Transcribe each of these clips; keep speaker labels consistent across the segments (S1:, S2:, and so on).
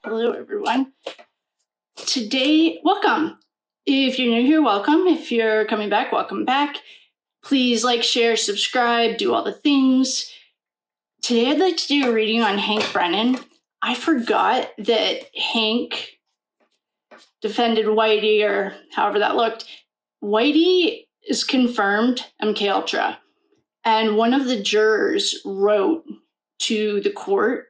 S1: Hello, everyone. Today, welcome. If you're new here, welcome. If you're coming back, welcome back. Please like, share, subscribe, do all the things. Today, I'd like to do a reading on Hank Brennan. I forgot that Hank defended Whitey, or however that looked. Whitey is confirmed MK Ultra, and one of the jurors wrote to the court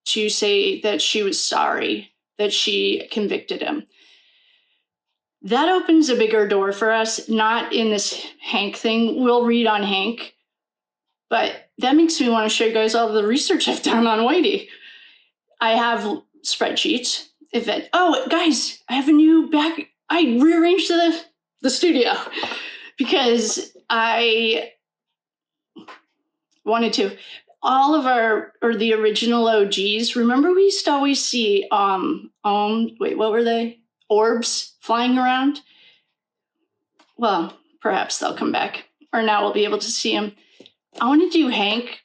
S1: to say that she was sorry that she convicted him. That opens a bigger door for us, not in this Hank thing. We'll read on Hank, but that makes me want to show you guys all the research I've done on Whitey. I have spreadsheets. Oh, guys, I have a new back. I rearranged the studio because I wanted to. All of the original OGs, remember we used to always see, what were they? Orbs flying around? Well, perhaps they'll come back, or now we'll be able to see them. I want to do Hank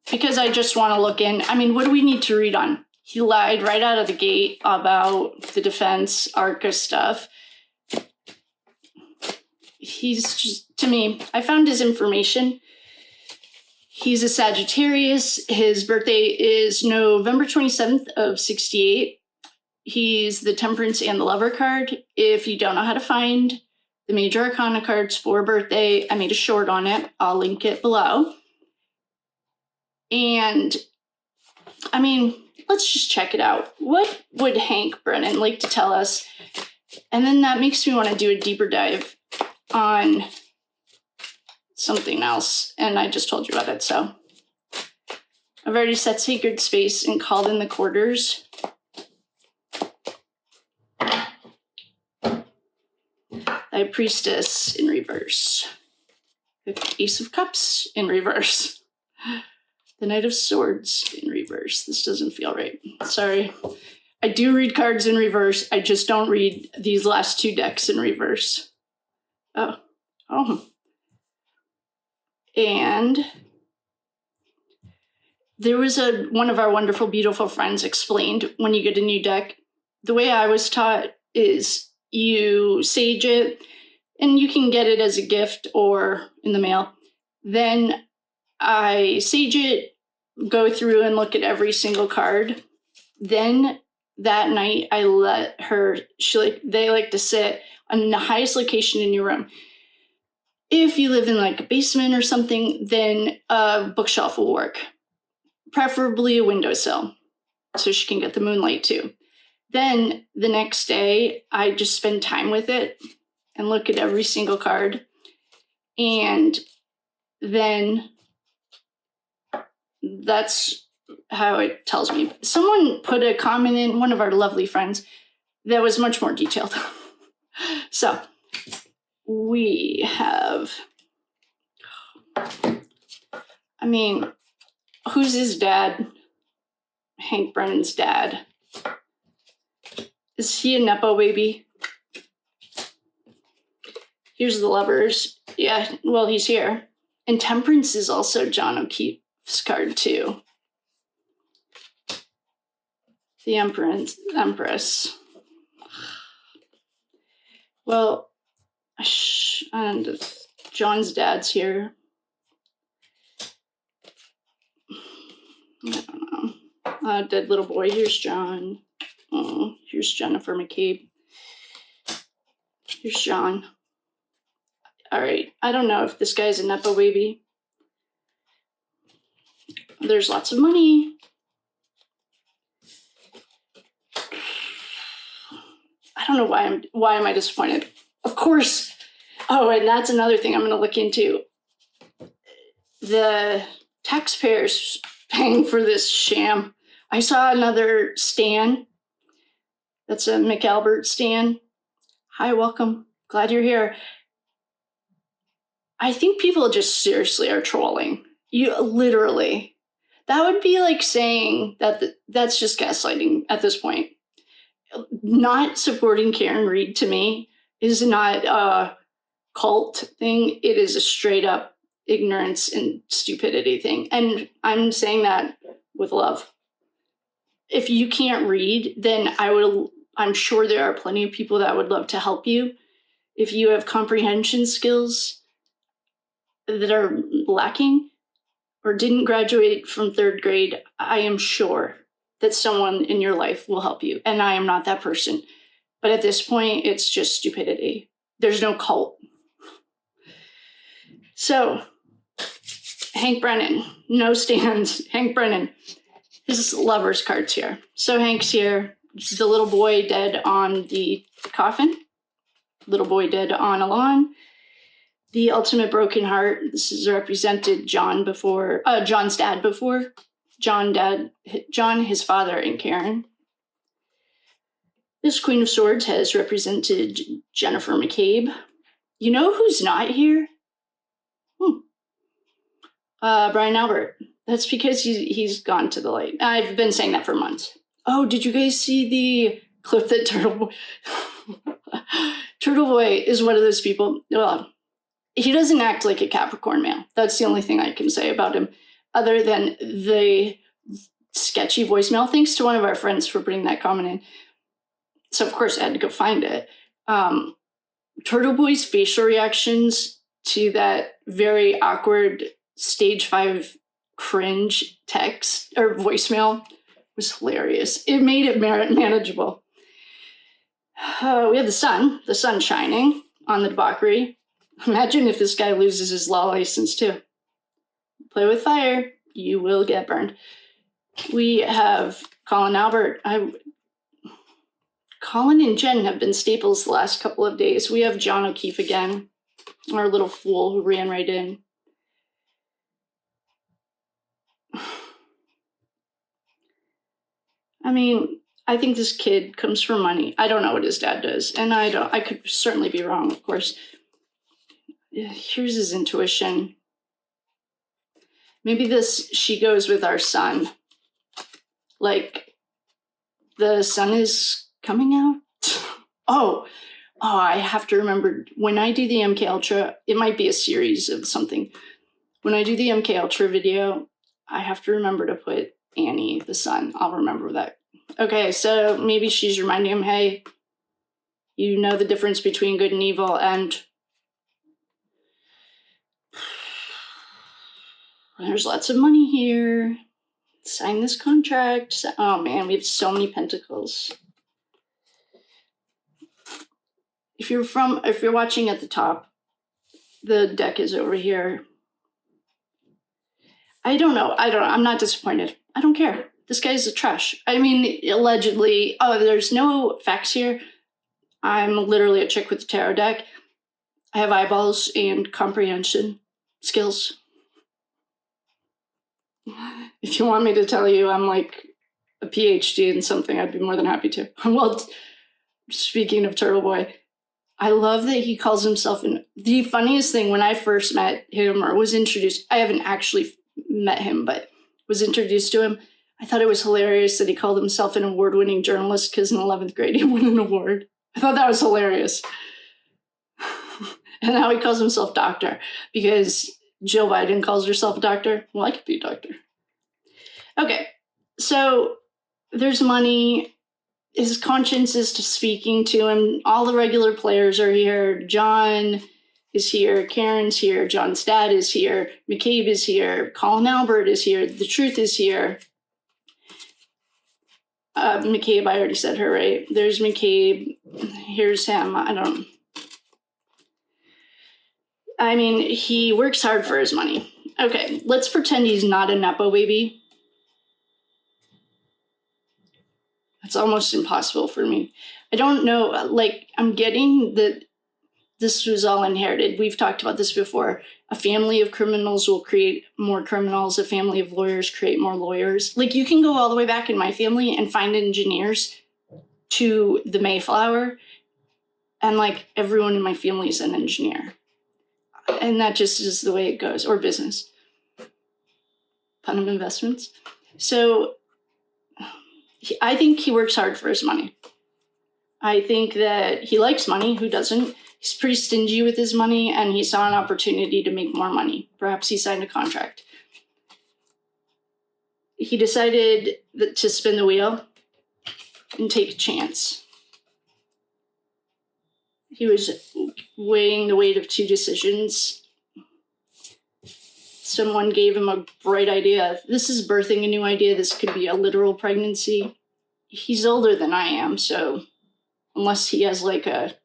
S1: because I just want to look in. I mean, what do we need to read on? He lied right out of the gate about the defense ARCA stuff. He's just, to me, I found his information. He's a Sagittarius. His birthday is November 27th of 68. He's the Temperance and the Lover card. If you don't know how to find the major arcana cards for birthday, I made a short on it. I'll link it below. And, I mean, let's just check it out. What would Hank Brennan like to tell us? And then that makes me want to do a deeper dive on something else, and I just told you about it, so. I've already set sacred space and called in the quarters. Thy priestess in reverse. The Ace of Cups in reverse. The Knight of Swords in reverse. This doesn't feel right. Sorry. I do read cards in reverse. I just don't read these last two decks in reverse. Oh. And there was one of our wonderful, beautiful friends explained when you get a new deck, the way I was taught is you sage it, and you can get it as a gift or in the mail. Then I sage it, go through and look at every single card. Then that night I let her, they like to sit on the highest location in your room. If you live in like a basement or something, then a bookshelf will work. Preferably a windowsill, so she can get the moonlight too. Then the next day, I just spend time with it and look at every single card. And then that's how it tells me. Someone put a comment in, one of our lovely friends, that was much more detailed. So we have, I mean, who's his dad? Hank Brennan's dad. Is he a Nepo baby? Here's the Lovers. Yeah, well, he's here. And Temperance is also John O'Keefe's card, too. The Empress. Well, and John's dad's here. I don't know. Dead little boy. Here's John. Oh, here's Jennifer McCabe. Here's John. All right. I don't know if this guy's a Nepo baby. There's lots of money. I don't know why am I disappointed? Of course. Oh, and that's another thing I'm going to look into. The taxpayers paying for this sham. I saw another Stan. That's a McAlbert Stan. Hi, welcome. Glad you're here. I think people just seriously are trolling. You literally. That would be like saying that that's just gaslighting at this point. Not supporting Karen Reed to me is not a cult thing. It is a straight up ignorance and stupidity thing. And I'm saying that with love. if you can't read, then I'm sure there are plenty of people that would love to help you. If you have comprehension skills that are lacking or didn't graduate from 3rd grade, I am sure that someone in your life will help you. And I am not that person. But at this point, it's just stupidity. There's no cult. So, Hank Brennan, no stands. Hank Brennan, his lover's card's here. So Hank's here. This is the little boy dead on the coffin. Little boy dead on a lawn. The ultimate broken heart. This is represented John's dad before. John, his father, and Karen. This Queen of Swords has represented Jennifer McCabe. You know who's not here? Brian Albert. That's because he's gone to the light. I've been saying that for months. Oh, did you guys see the clip that Turtleboy is one of those people? Well, he doesn't act like a Capricorn male. That's the only thing I can say about him, other than the sketchy voicemail. Thanks to one of our friends for putting that comment in. So, of course, I had to go find it. Turtleboy's facial reactions to that very awkward stage 5 cringe text or voicemail was hilarious. It made it manageable. We have the sun shining on the debauchery. Imagine if this guy loses his law license too. Play with fire, you will get burned. We have Colin Albert. Colin and Jen have been staples the last couple of days. We have John O'Keefe again, our little fool who ran right in. I mean, I think this kid comes from money. I don't know what his dad does, and I could certainly be wrong, of course. Here's his intuition. Maybe she goes with our sun. Like, the sun is coming out. Oh, I have to remember, when I do the MK Ultra, it might be a series of something. When I do the MK Ultra video, I have to remember to put Annie, the sun. I'll remember that. Okay, so maybe she's reminding him, hey, you know the difference between good and evil, and there's lots of money here. Sign this contract. Oh man, we have so many pentacles. If you're watching at the top, the deck is over here. I don't know. I'm not disappointed. I don't care. This guy's a trash. I mean, allegedly. Oh, there's no facts here. I'm literally a chick with a tarot deck. I have eyeballs and comprehension skills. If you want me to tell you I'm like a PhD in something, I'd be more than happy to. Well, speaking of Turtleboy, I love that he calls himself the funniest thing when I first met him or was introduced. I haven't actually met him, but was introduced to him. I thought it was hilarious that he called himself an award-winning journalist because in 11th grade he won an award. I thought that was hilarious. And now he calls himself doctor because Jill Biden calls herself a doctor. Well, I could be a doctor. Okay, so there's money. His conscience is speaking to him. All the regular players are here. John is here. Karen's here. John's dad is here. McCabe is here. Colin Albert is here. The Truth is here. McCabe, I already said her, right? There's McCabe. Here's him. I mean, he works hard for his money. Okay, let's pretend he's not a Nepo baby. It's almost impossible for me. I don't know, like, I'm getting that this was all inherited. We've talked about this before. A family of criminals will create more criminals. A family of lawyers create more lawyers. Like, you can go all the way back in my family and find engineers to the Mayflower. And, like, everyone in my family is an engineer. And that just is the way it goes. Or business. Pun of investments. So I think he works hard for his money. I think that he likes money. Who doesn't? He's pretty stingy with his money, and he saw an opportunity to make more money. Perhaps he signed a contract. he decided to spin the wheel and take a chance. He was weighing the weight of two decisions. Someone gave him a bright idea. This is birthing a new idea. This could be a literal pregnancy. He's older than I am, so unless he has like a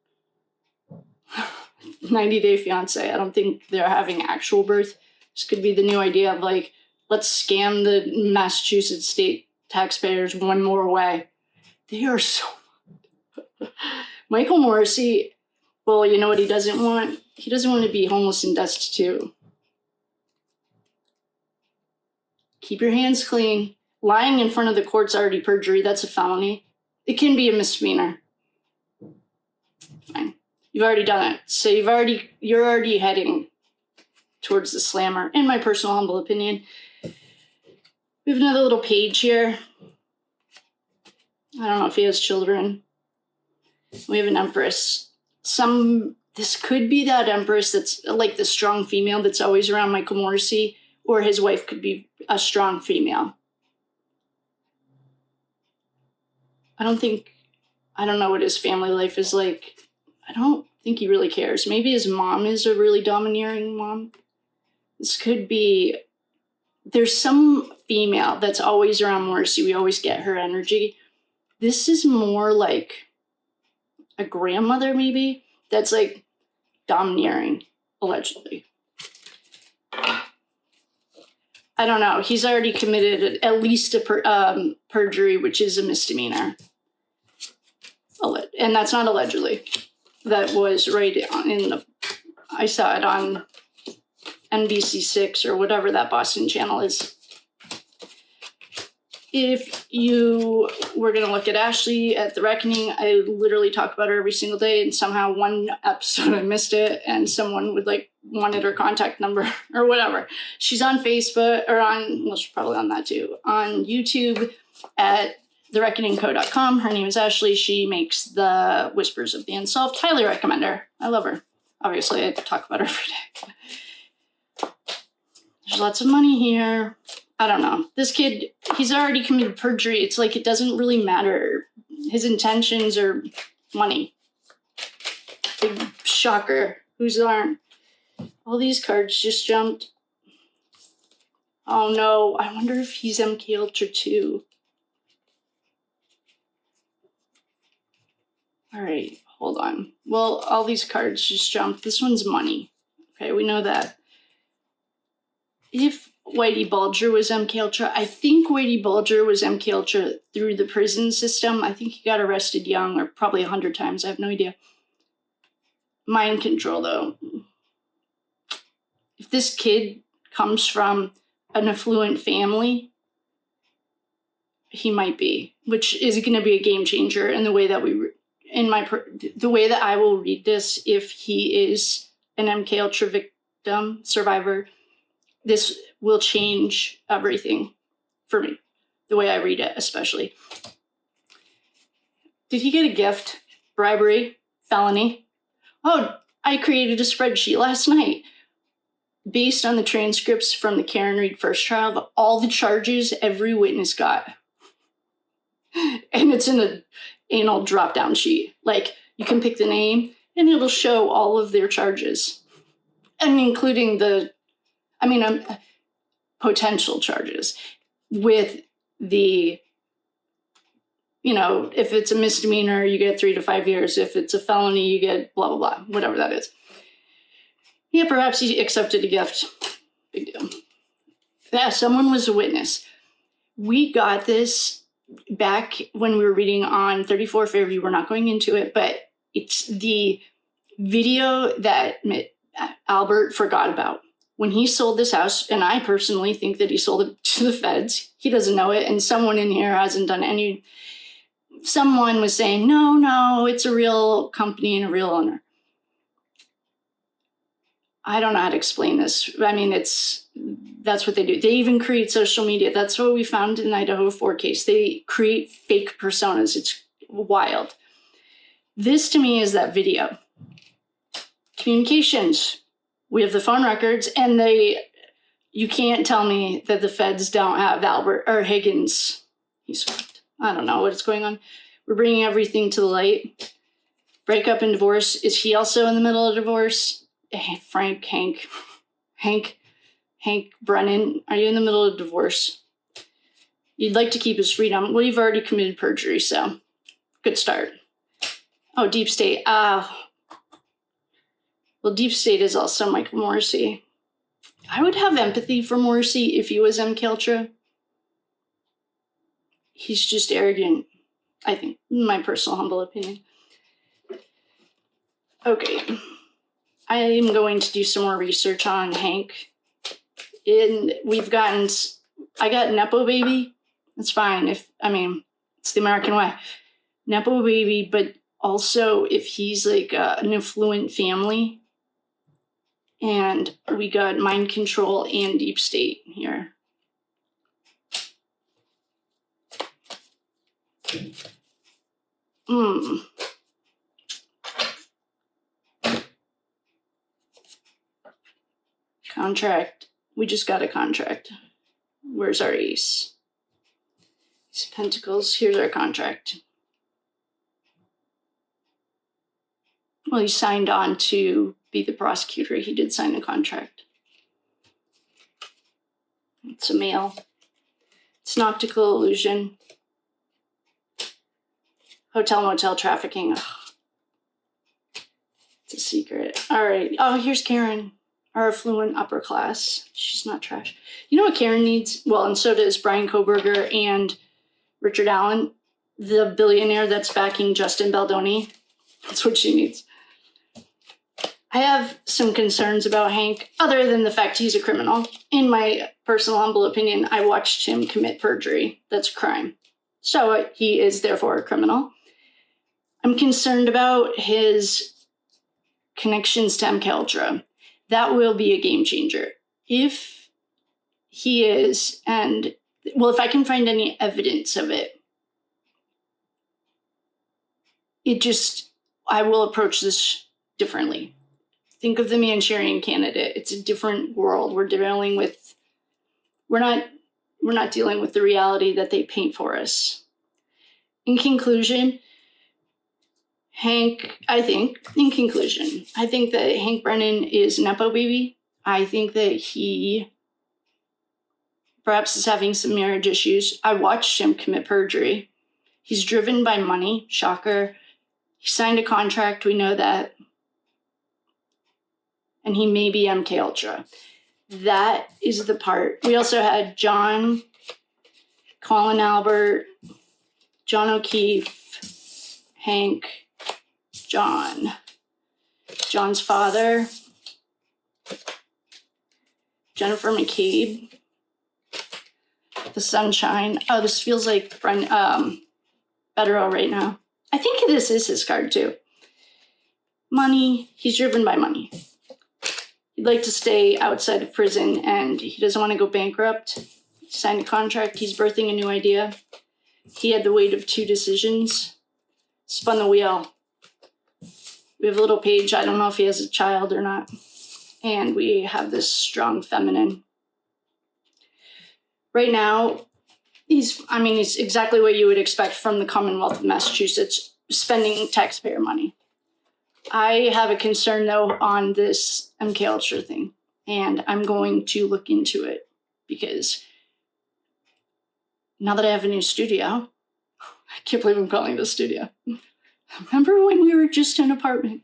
S1: 90-day fiance, I don't think they're having actual birth. This could be the new idea of like, let's scam the Massachusetts state taxpayers one more way. They are so... Michael Morrissey, well, you know what he doesn't want? He doesn't want to be homeless and destitute. Keep your hands clean. Lying in front of the court's already perjury. That's a felony. It can be a misdemeanor. Fine. You've already done it. So you're already heading towards the slammer, in my personal humble opinion. We have another little page here. I don't know if he has children. We have an empress. This could be that empress that's like the strong female that's always around Michael Morrissey, or his wife could be a strong female. I don't know what his family life is like. I don't think he really cares. Maybe his mom is a really domineering mom. This could be, there's some female that's always around Morrissey. We always get her energy. This is more like a grandmother, maybe, that's like domineering, allegedly. I don't know. He's already committed at least a perjury, which is a misdemeanor. And that's not allegedly. That was right I saw it on NBC6 or whatever that Boston channel is. If you were going to look at Ashley at The Reckoning, I literally talk about her every single day, and somehow one episode I missed it, and someone would wanted her contact number or whatever. She's on Facebook, or she's probably on that too, on YouTube at thereckoningco.com. Her name is Ashley. She makes the Whispers of the Unsolved. Highly recommend her. I love her. Obviously, I talk about her every day. There's lots of money here. I don't know. This kid, he's already committed perjury. It's like it doesn't really matter. His intentions are money. Big shocker. Whose aren't? All these cards just jumped. Oh no, I wonder if he's MK Ultra too. All right, hold on. Well, all these cards just jumped. This one's money. Okay, we know that. If Whitey Bulger was MK Ultra, I think Whitey Bulger was MK Ultra through the prison system. I think he got arrested young, or probably 100 times. I have no idea. Mind control, though. If this kid comes from an affluent family, he might be, which is going to be a game changer in the way that the way that I will read this. If he is an MK Ultra victim, survivor, this will change everything for me, the way I read it, especially. Did he get a gift? Bribery? Felony? Oh, I created a spreadsheet last night based on the transcripts from the Karen Reed first trial of all the charges every witness got. And it's in an anal drop-down sheet. Like, you can pick the name, and it'll show all of their charges. And including potential charges with the, if it's a misdemeanor, you get 3 to 5 years. If it's a felony, you get blah, blah, blah, whatever that is. Yeah, perhaps he accepted a gift. Big deal. Yeah, someone was a witness. We got this back when we were reading on 34 Fairview. We're not going into it, but it's the video that Albert forgot about. When he sold this house, and I personally think that he sold it to the feds, he doesn't know it, and someone in here hasn't done any. Someone was saying, no, it's a real company and a real owner. I don't know how to explain this. I mean, that's what they do. They even create social media. That's what we found in the Idaho 4 case. They create fake personas. It's wild. This, to me, is that video. Communications. We have the phone records, and You can't tell me that the feds don't have Albert or Higgins. He's fucked. I don't know what's going on. We're bringing everything to the light. Breakup and divorce. Is he also in the middle of divorce? Hey, Hank Brennan, are you in the middle of divorce? You'd like to keep his freedom. Well, you've already committed perjury, so good start. Oh, Deep State. Well, Deep State is also Michael Morrissey. I would have empathy for Morrissey if he was MK Ultra. He's just arrogant, I think, my personal humble opinion. Okay. I am going to do some more research on Hank. I got Nepo baby. That's fine. It's the American way. Nepo baby, but also if he's like an affluent family. And we got mind control and deep state here. Contract. We just got a contract. Where's our ace? Ace of Pentacles. Here's our contract. Well, he signed on to be the prosecutor. He did sign a contract. It's a male. It's an optical illusion. Hotel motel trafficking. Ugh. It's a secret. All right. Oh, here's Karen, our affluent upper class. She's not trash. You know what Karen needs? Well, and so does Brian Koberger and Richard Allen, the billionaire that's backing Justin Baldoni. That's what she needs. I have some concerns about Hank, other than the fact he's a criminal. In my personal humble opinion, I watched him commit perjury. That's a crime. So he is therefore a criminal. I'm concerned about his connections to MK Ultra. That will be a game changer. If he is, if I can find any evidence of it, I will approach this differently. Think of the Manchurian Candidate. It's a different world. We're not dealing with the reality that they paint for us. In conclusion, I think that Hank Brennan is Nepo baby. I think that he perhaps is having some marriage issues. I watched him commit perjury. He's driven by money. Shocker. He signed a contract. We know that. And he may be MK Ultra. That is the part. We also had John, Colin Albert, John O'Keefe, Hank, John's father, Jennifer McCabe, the Sunshine. Oh, this feels like Betterow right now. I think this is his card too. Money. He's driven by money. He'd like to stay outside of prison and he doesn't want to go bankrupt. He signed a contract. He's birthing a new idea. He had the weight of 2 decisions. Spun the wheel. We have a little page. I don't know if he has a child or not. And we have this strong feminine. Right now, he's exactly what you would expect from the Commonwealth of Massachusetts, spending taxpayer money. I have a concern, though, on this MK Ultra thing, and I'm going to look into it because now that I have a new studio, I can't believe I'm calling it a studio. Remember when we were just an apartment?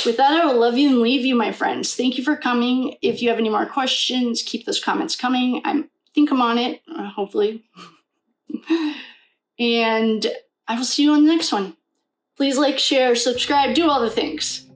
S1: With that, I will love you and leave you, my friends. Thank you for coming. If you have any more questions, keep those comments coming. I think I'm on it, hopefully. And I will see you on the next one. Please like, share, subscribe, do all the things.